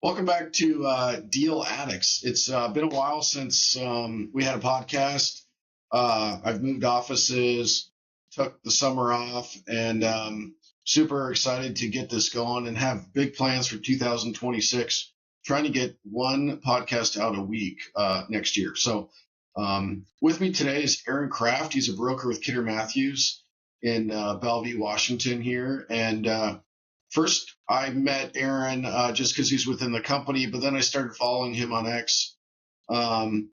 Welcome back to Deal Addicts. It's been a while since we had a podcast. I've moved offices, took the summer off, and super excited to get this going and have big plans for 2026. Trying to get one podcast out a week next year. So, with me today is Aaron Kraft. He's a broker with Kidder Mathews in Bellevue, Washington, here. And first, I met Aaron just because he's within the company, but then I started following him on X um,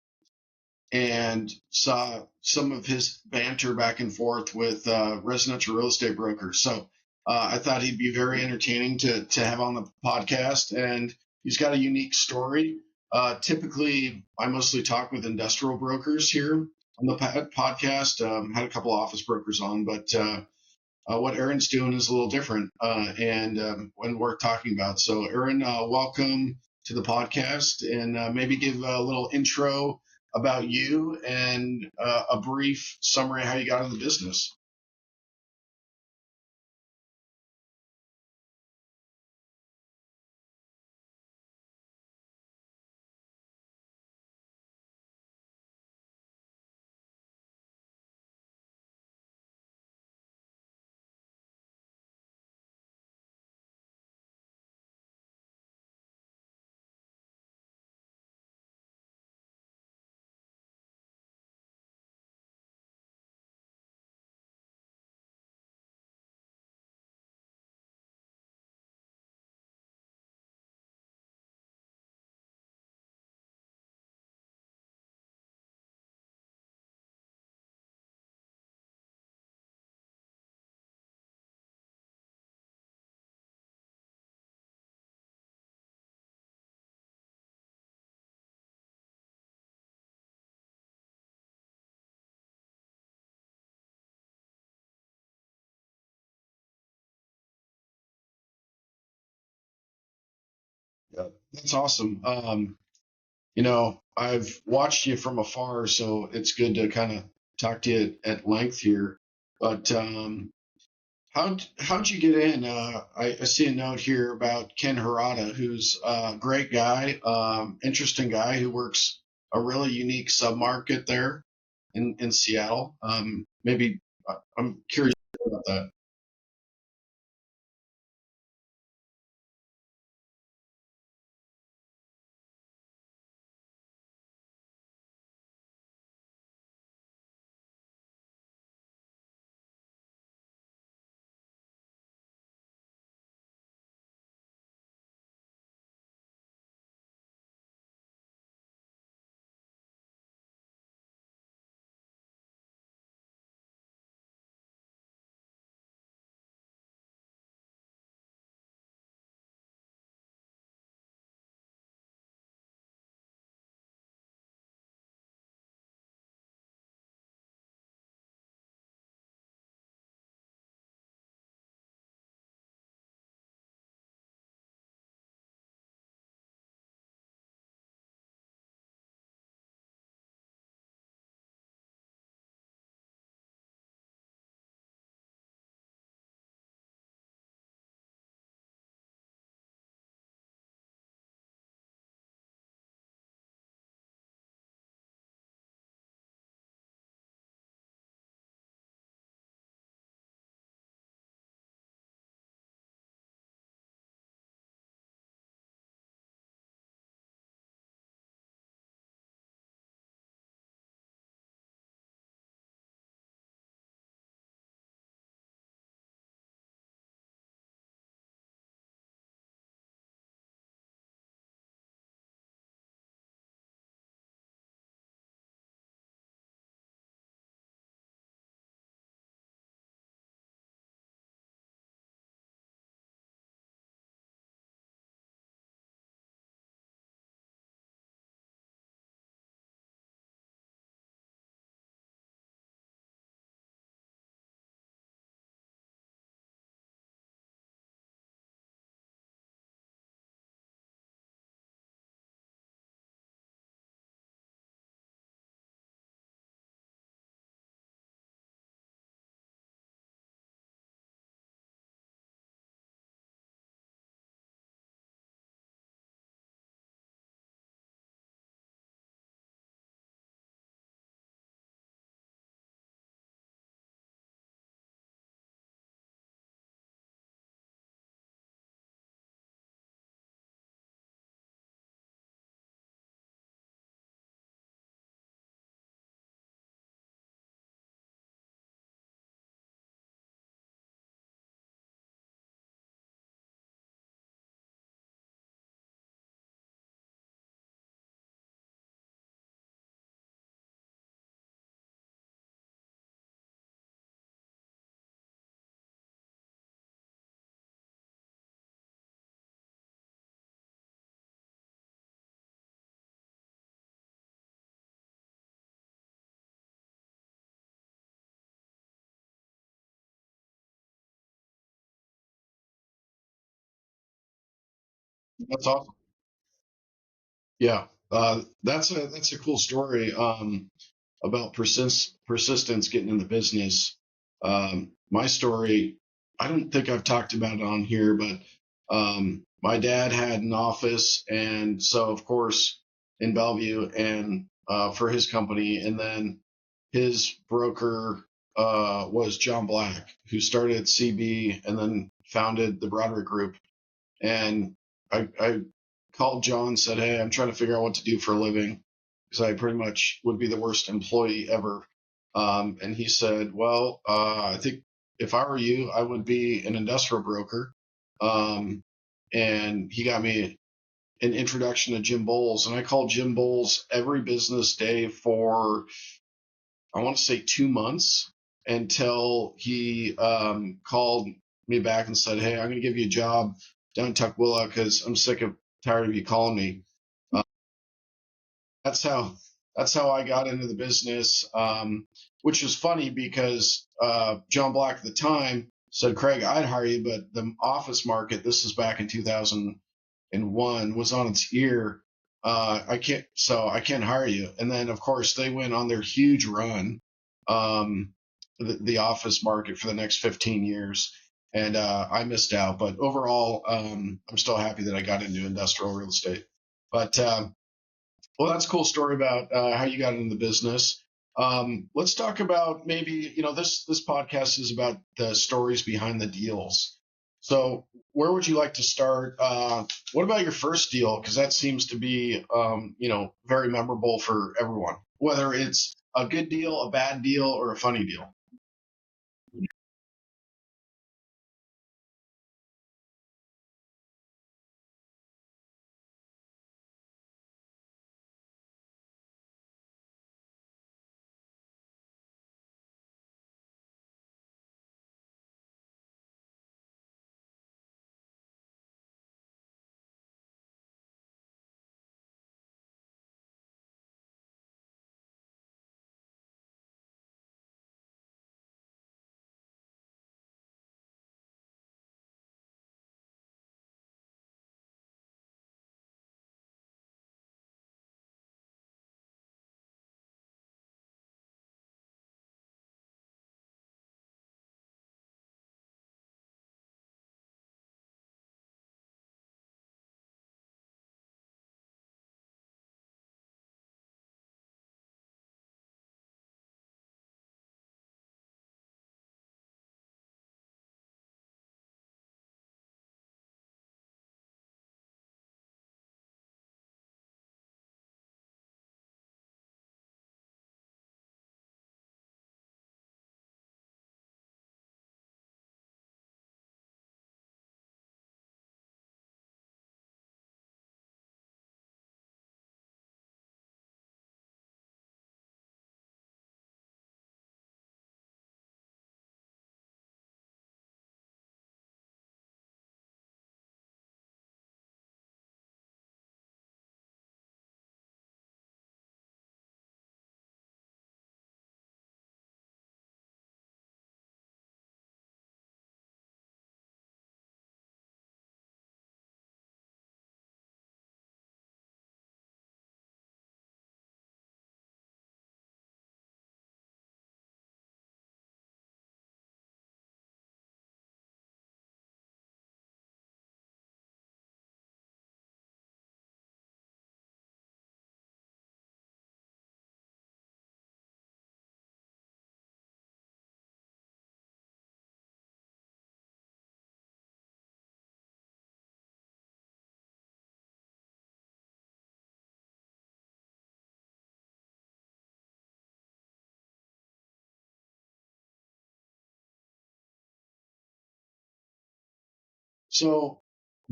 and saw some of his banter back and forth with residential real estate brokers. So I thought he'd be very entertaining to have on the podcast, and he's got a unique story. Typically, I mostly talk with industrial brokers here on the podcast. Had a couple office brokers on, but what Aaron's doing is a little different, and when we're talking about. So, Aaron, welcome to the podcast, and maybe give a little intro about you and a brief summary of how you got into the business. Yeah, that's awesome. I've watched you from afar, so it's good to kind of talk to you at length here. But how'd you get in? I see a note here about Ken Harada, who's a great guy, interesting guy who works a really unique submarket there in Seattle. Maybe I'm curious about that. That's awesome. Yeah, that's a cool story about persistence getting in the business. My story, I don't think I've talked about it on here, but my dad had an office, and so of course in Bellevue, and for his company, and then his broker was John Black, who started CB and then founded the Broderick Group. And I called John, said, "Hey, I'm trying to figure out what to do for a living because I pretty much would be the worst employee ever." And he said, "Well, I think if I were you, I would be an industrial broker." Um, and he got me an introduction to Jim Bowles, and I called Jim Bowles every business day for, I want to say, 2 months, until he called me back and said, "Hey, I'm going to give you a job down in Tukwila because I'm sick of tired of you calling me." Uh, that's how that's how I got into the business, which is funny because John Black at the time said, "Craig, I'd hire you, but the office market, this is back in 2001, was on its ear. I can't hire you." And then, of course, they went on their huge run, um, the office market for the next 15 years. And I missed out. But overall, I'm still happy that I got into industrial real estate. But well, that's a cool story about how you got into the business. Let's talk about, maybe, this podcast is about the stories behind the deals. So where would you like to start? What about your first deal? Because that seems to be, very memorable for everyone, whether it's a good deal, a bad deal, or a funny deal. So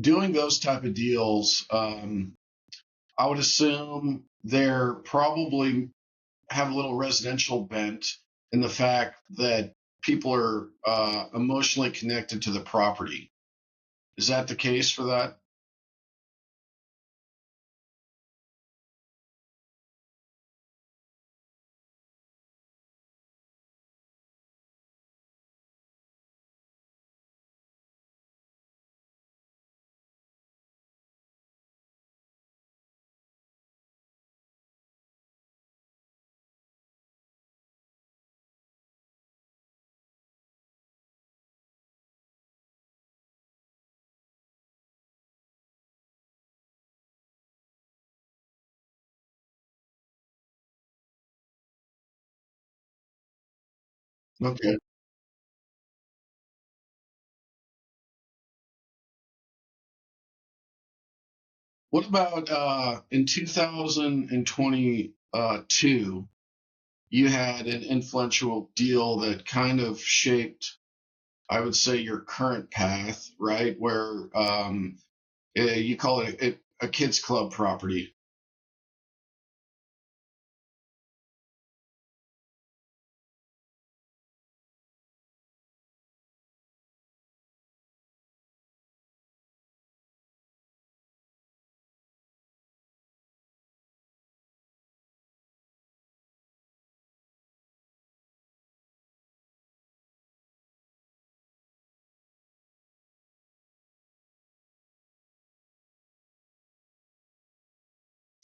doing those type of deals, I would assume they're probably have a little residential bent in the fact that people are emotionally connected to the property. Is that the case for that? Okay. What about in 2022? You had an influential deal that kind of shaped, I would say, your current path, right? Where you call it a kids club property.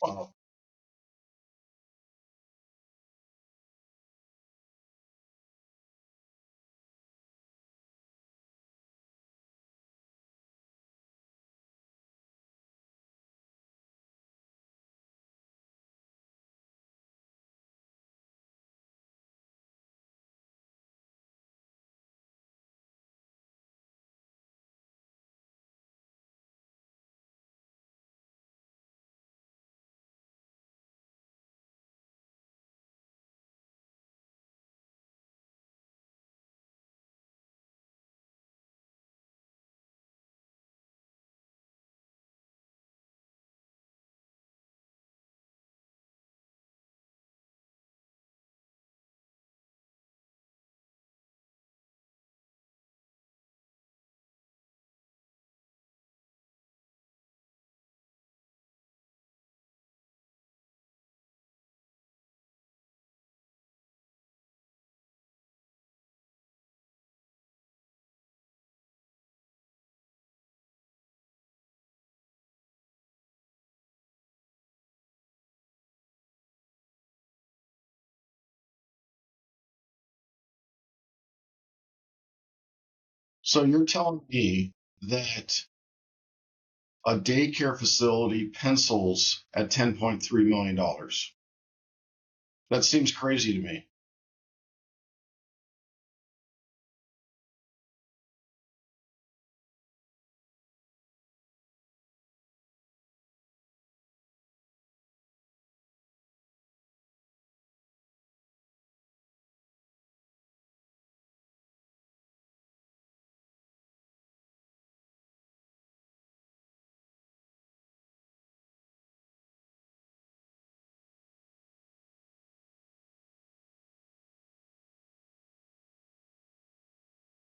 Wow. So you're telling me that a daycare facility pencils at $10.3 million dollars? That seems crazy to me.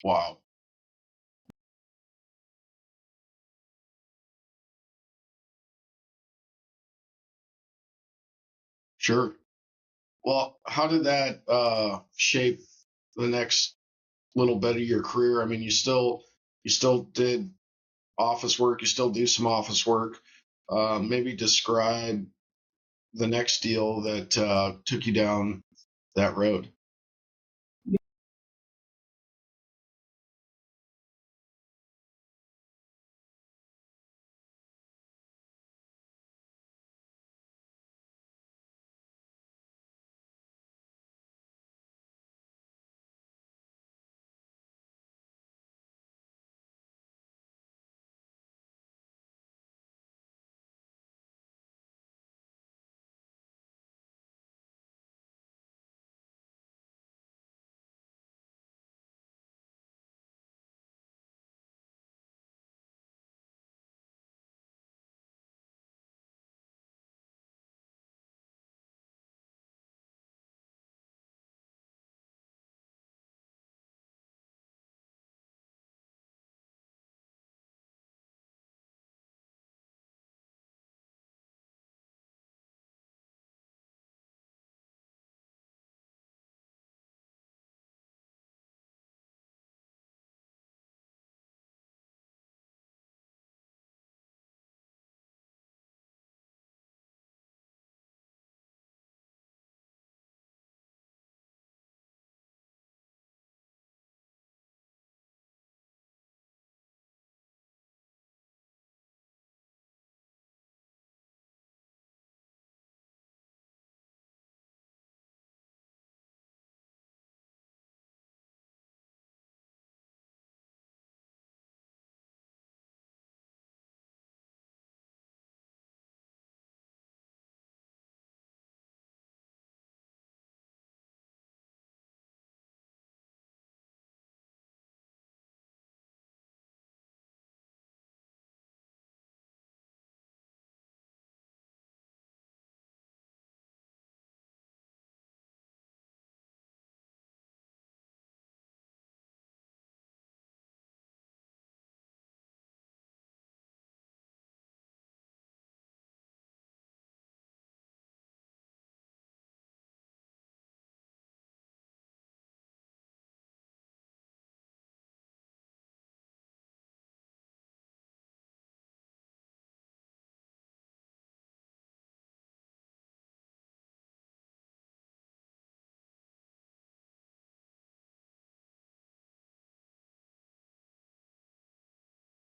Wow. Sure. Well, how did that shape the next little bit of your career? I mean, you still did office work, you still do some office work. Maybe describe the next deal that took you down that road.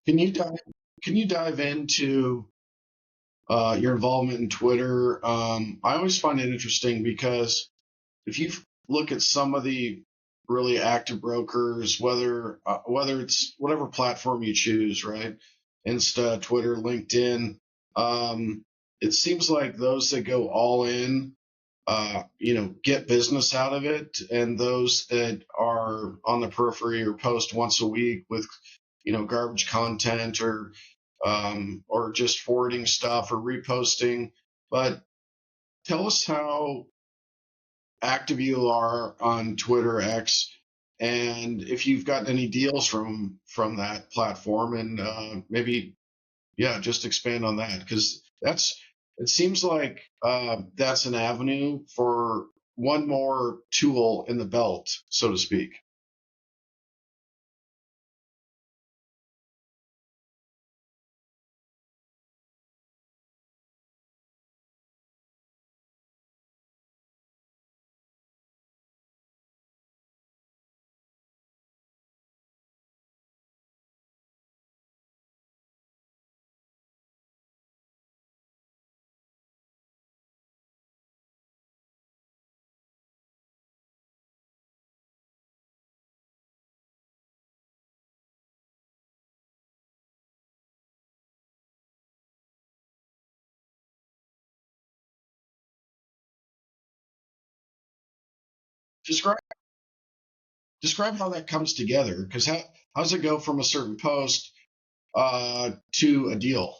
Can you dive can you dive into your involvement in Twitter? I always find it interesting because if you look at some of the really active brokers, whether it's whatever platform you choose, right? Insta, Twitter, LinkedIn, it seems like those that go all in, get business out of it, and those that are on the periphery or post once a week with, garbage content or just forwarding stuff or reposting. But tell us how active you are on Twitter X, and if you've gotten any deals from that platform, and maybe yeah, just expand on that because that's it seems like that's an avenue for one more tool in the belt, so to speak. Describe describe how that comes together because how does it go from a certain post to a deal?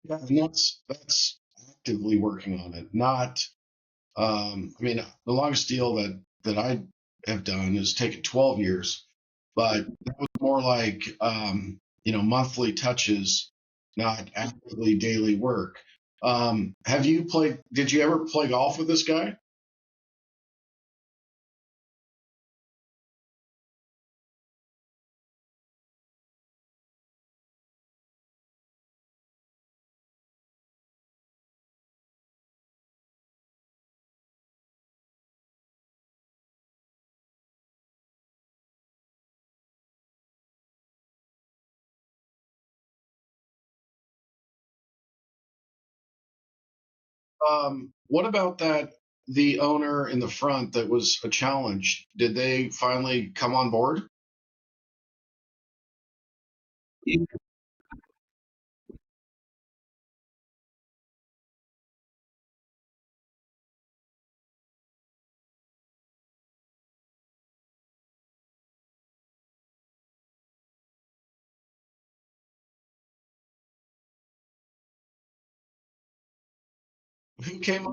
Yeah, and that's actively working on it. Not, I mean, the longest deal that I have done has taken 12 years, but that was more like monthly touches, not actively daily work. Have you played? Did you ever play golf with this guy? What about that? The owner in the front that was a challenge. Did they finally come on board? Who came?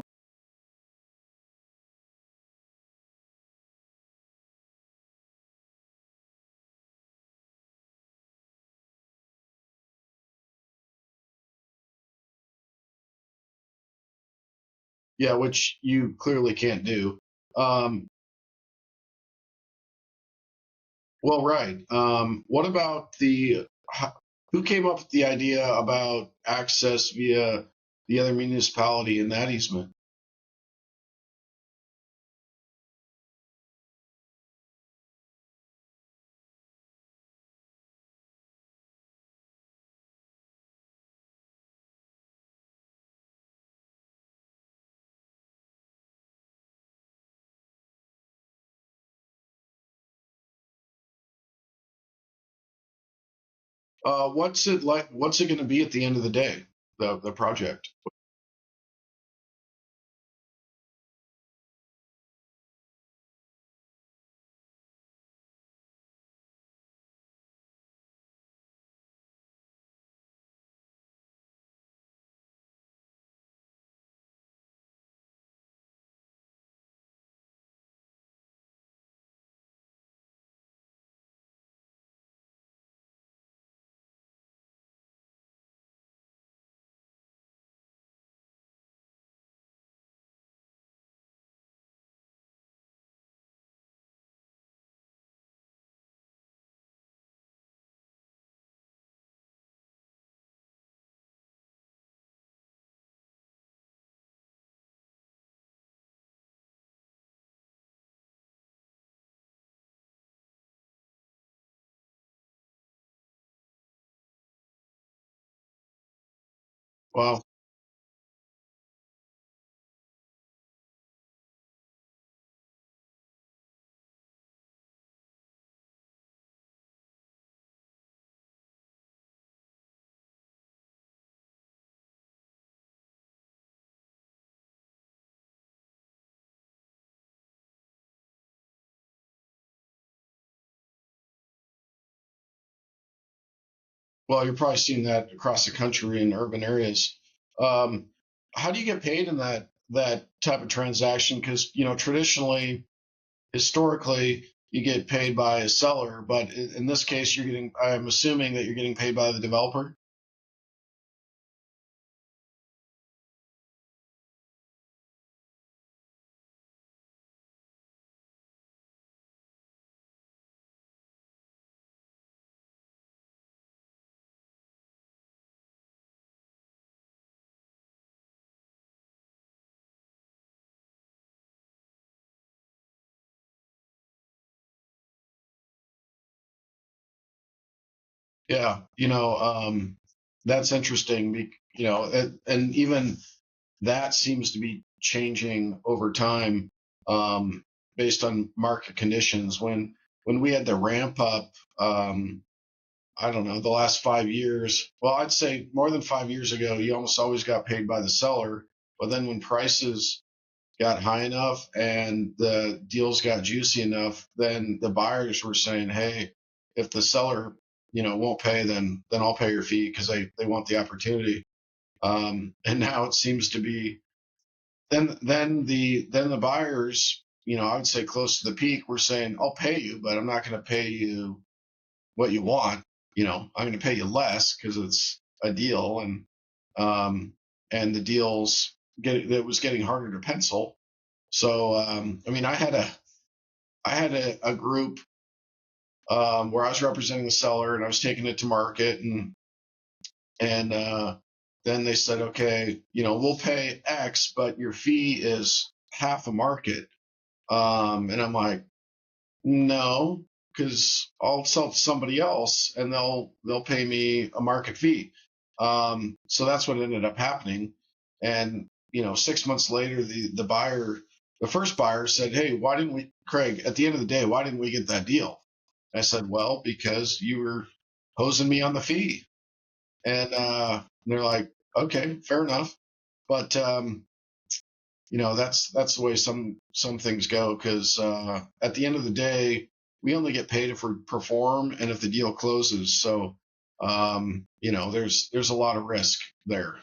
Yeah, which you clearly can't do. Um, well, right. What about who came up with the idea about access via the other municipality in that easement? What's it like? What's it going to be at the end of the day? The project. Well, well, you're probably seeing that across the country in urban areas. Um, how do you get paid in that type of transaction? Because traditionally, historically, you get paid by a seller, but in this case, you're getting. I'm assuming that you're getting paid by the developer. Yeah, that's interesting. And even that seems to be changing over time, based on market conditions. When we had the ramp up, I don't know, the last 5 years. Well, I'd say more than 5 years ago, you almost always got paid by the seller. But then when prices got high enough and the deals got juicy enough, then the buyers were saying, "Hey, if the seller, won't pay, then I'll pay your fee because they want the opportunity." And now it seems to be then the buyers, I would say close to the peak, were saying, I'll pay you, but I'm not going to pay you what you want. I'm going to pay you less because it's a deal, and the deals it was getting harder to pencil. So I mean, I had a group where I was representing the seller and I was taking it to market, and then they said, okay, we'll pay X, but your fee is half a market. And I'm like, no, because I'll sell to somebody else and they'll pay me a market fee. So that's what ended up happening. And 6 months later, the first buyer said, hey, why didn't we, Craig, at the end of the day, why didn't we get that deal? I said, well, because you were hosing me on the fee. And they're like, okay, fair enough. But that's the way some things go, because at the end of the day, we only get paid if we perform and if the deal closes. So there's a lot of risk there.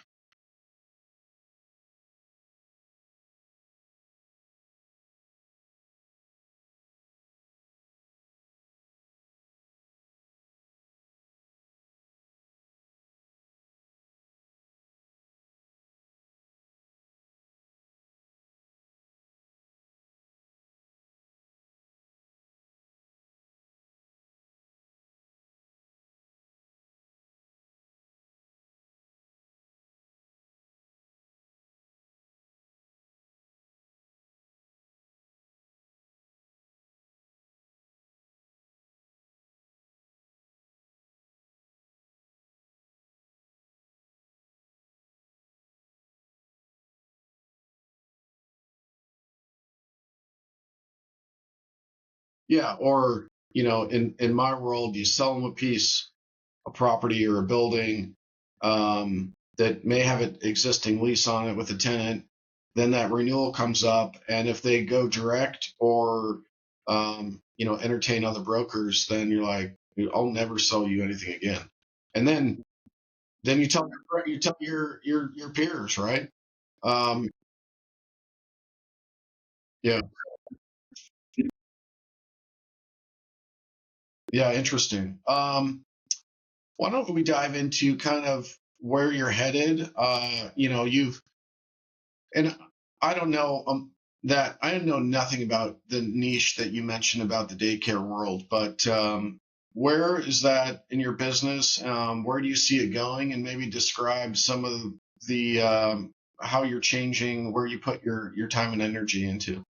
Yeah, or in my world, you sell them a property or a building that may have an existing lease on it with a tenant. Then that renewal comes up, and if they go direct or entertain other brokers, then you're like, I'll never sell you anything again. And then you tell your peers, right? Um, yeah, yeah, interesting. Why don't we dive into kind of where you're headed? You've and I don't know that I know nothing about the niche that you mentioned about the daycare world, but where is that in your business? Where do you see it going? And maybe describe some of the how you're changing, where you put your time and energy into.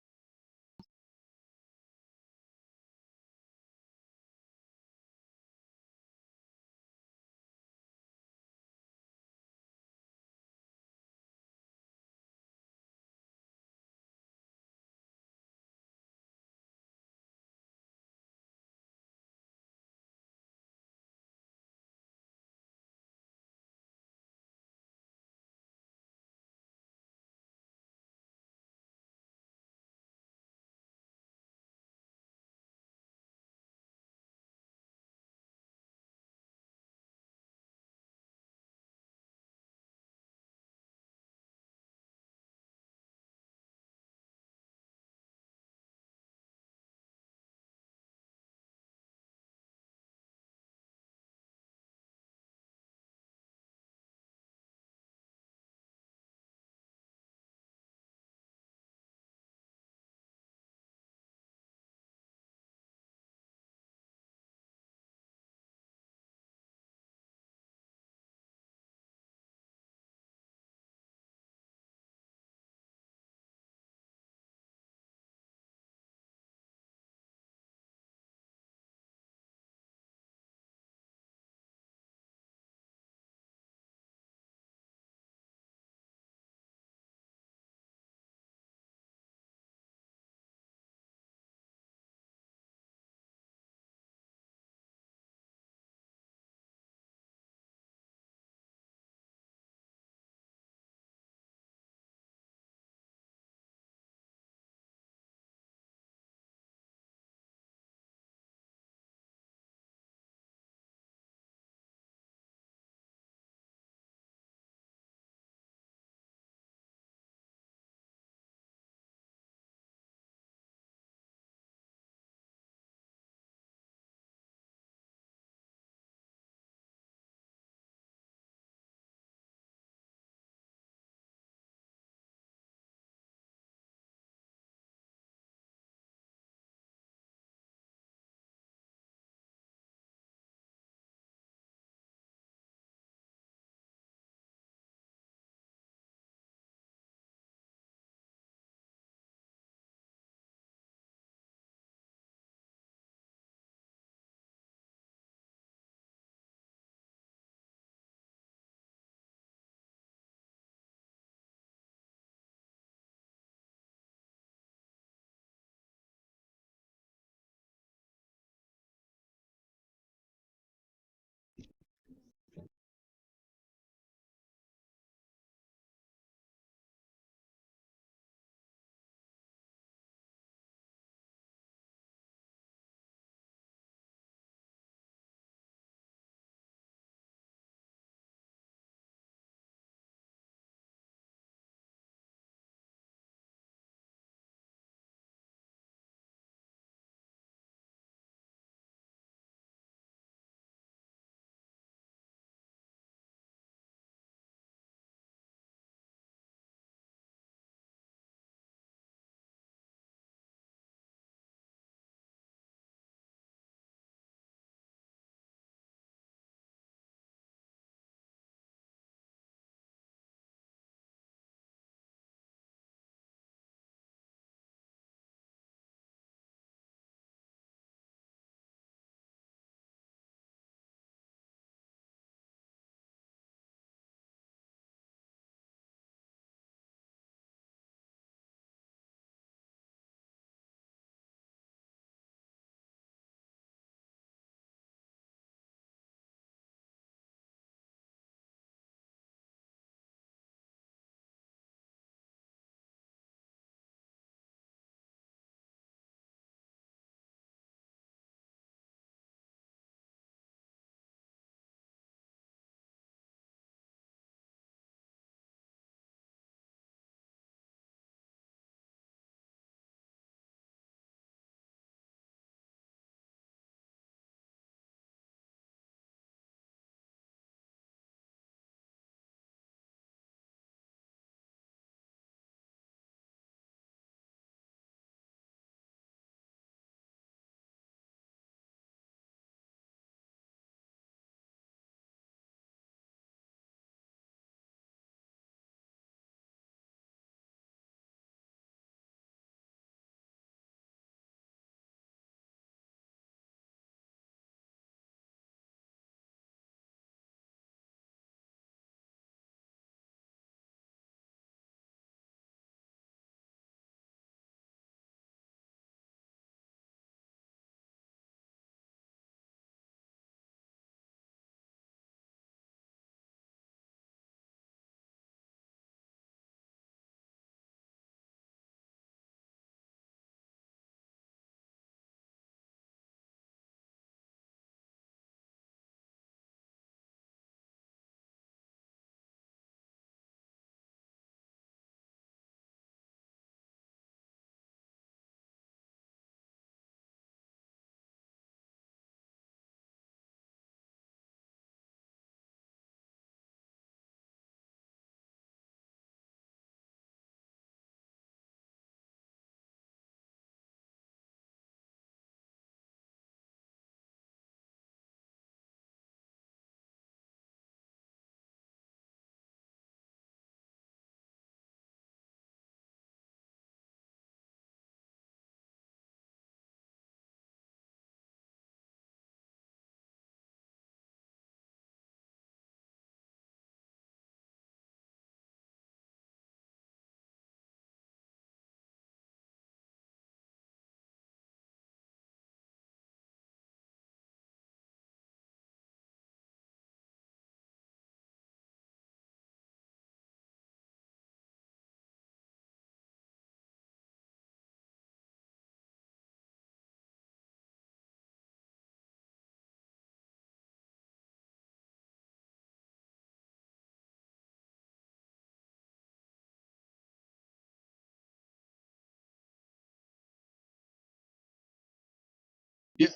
Yeah,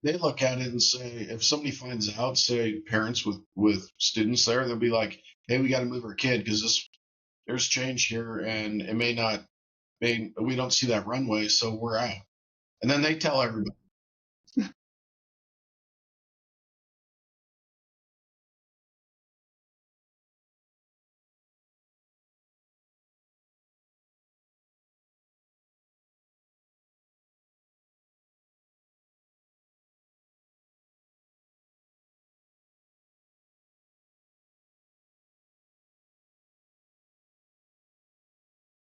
they look at it and say, if somebody finds out, say parents with students there, they'll be like, "Hey, we got to move our kid because this there's change here, and it may not, may we don't see that runway, so we're out." And then they tell everybody.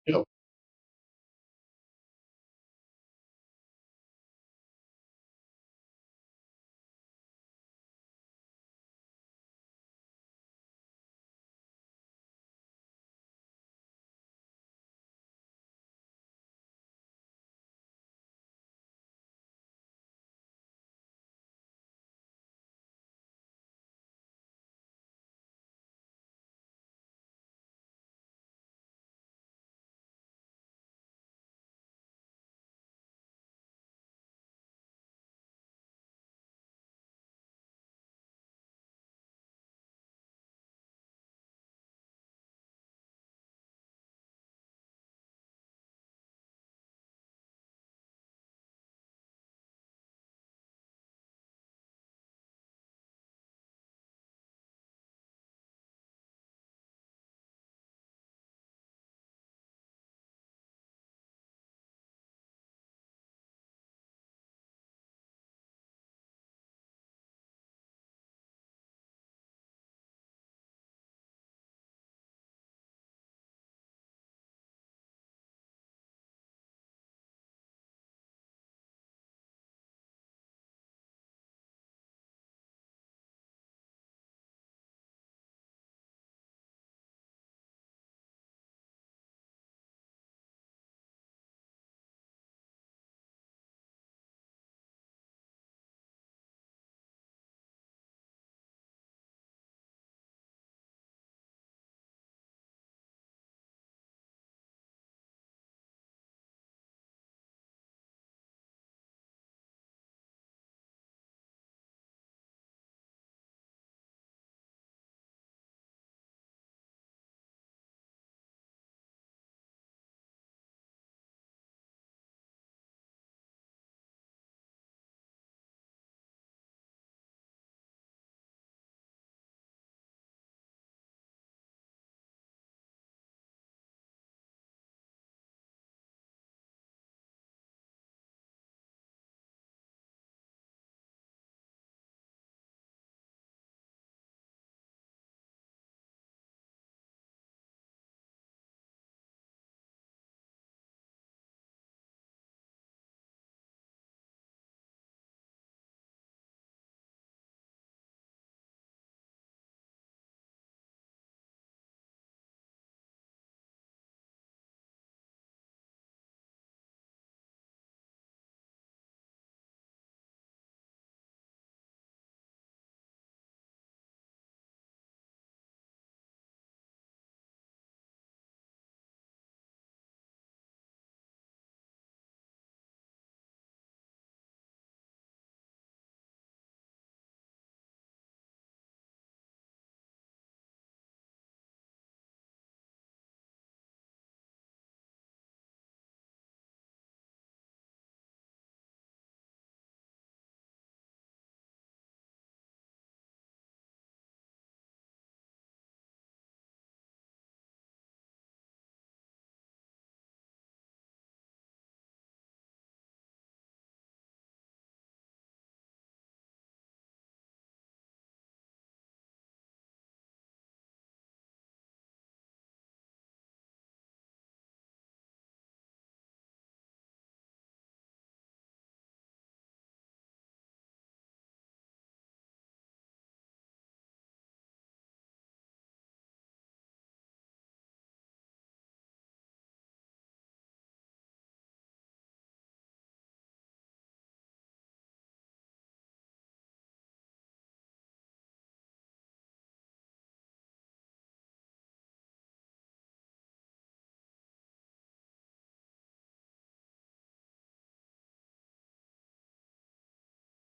You know,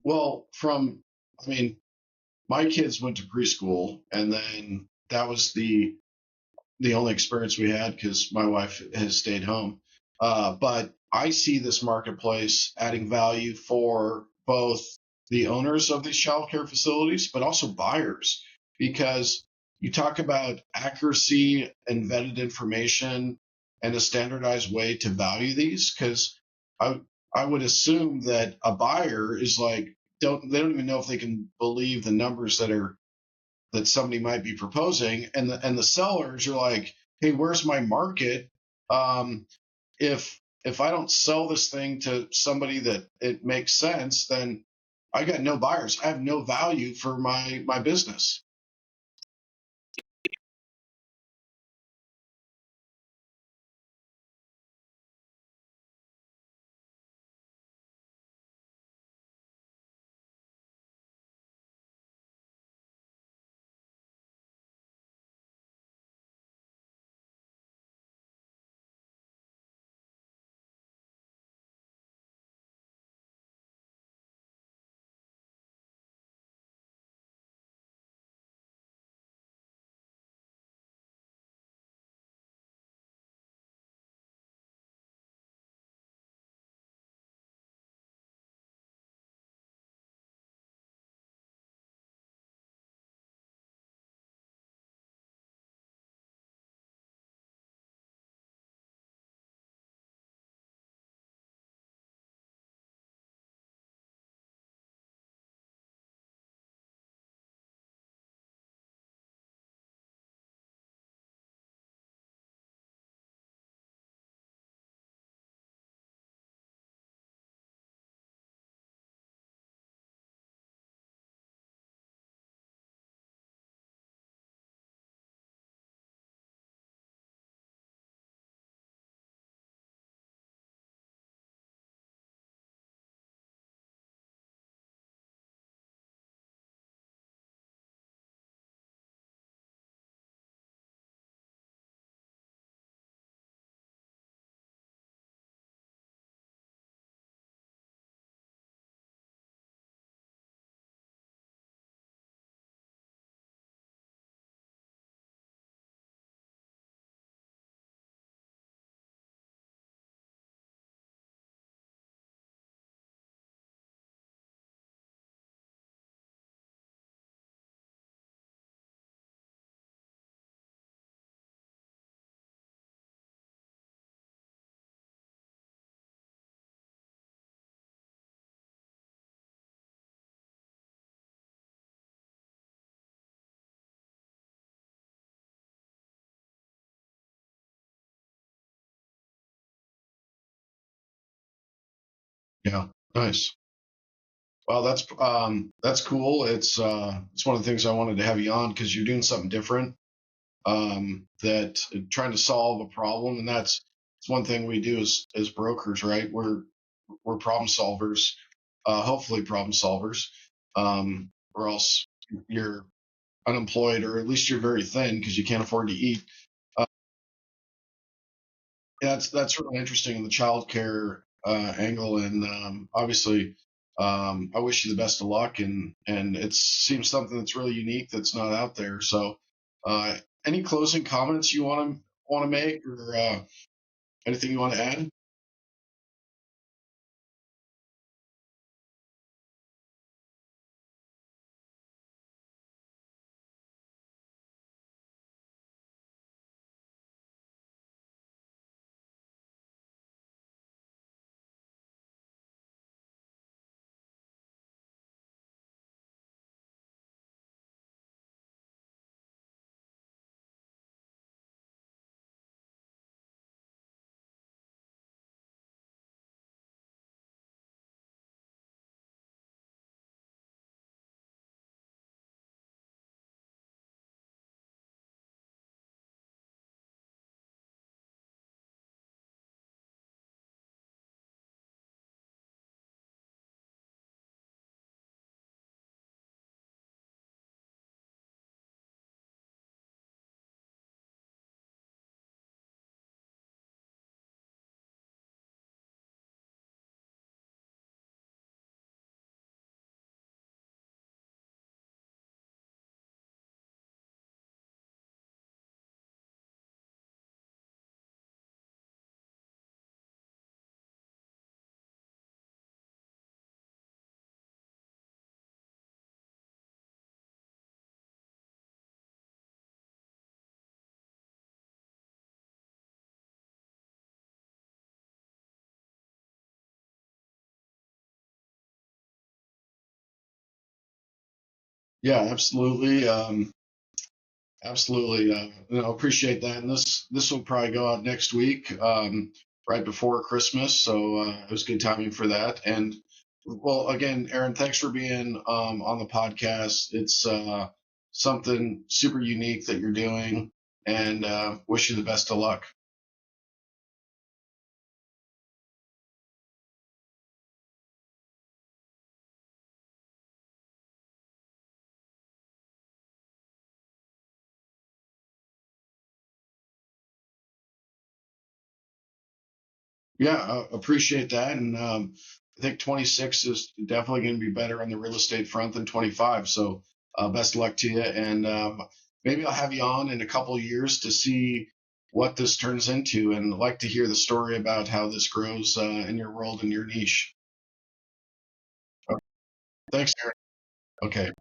Well, I mean, my kids went to preschool, and then that was the only experience we had because my wife has stayed home. But I see this marketplace adding value for both the owners of these childcare facilities, but also buyers, because you talk about accuracy and vetted information and a standardized way to value these. Because I I would assume that a buyer is like they don't even know if they can believe the numbers that somebody might be proposing, and the sellers are like, hey, where's my market? um, if I don't sell this thing to somebody that it makes sense, then I got no buyers, I have no value for my business. Yeah, nice. Well, that's cool. It's one of the things I wanted to have you on, because you're doing something different, that trying to solve a problem. And that's it's one thing we do as brokers, right? We're problem solvers, hopefully problem solvers, or else you're unemployed, or at least you're very thin because you can't afford to eat. Uh, that's really interesting in the childcare angle, and obviously, I wish you the best of luck. And it seems something that's really unique that's not out there. So, uh, any closing comments you want to make, or anything you want to add? Yeah, absolutely. Absolutely. Appreciate that. And this will probably go out next week, right before Christmas. So it was good timing for that. And well, again, Aaron, thanks for being on the podcast. It's something super unique that you're doing, and wish you the best of luck. Yeah, appreciate that. And I think 26 is definitely going to be better on the real estate front than 25. So best of luck to you. And maybe I'll have you on in a couple of years to see what this turns into. And I'd like to hear the story about how this grows in your world and your niche. Okay. Thanks, Aaron. Okay.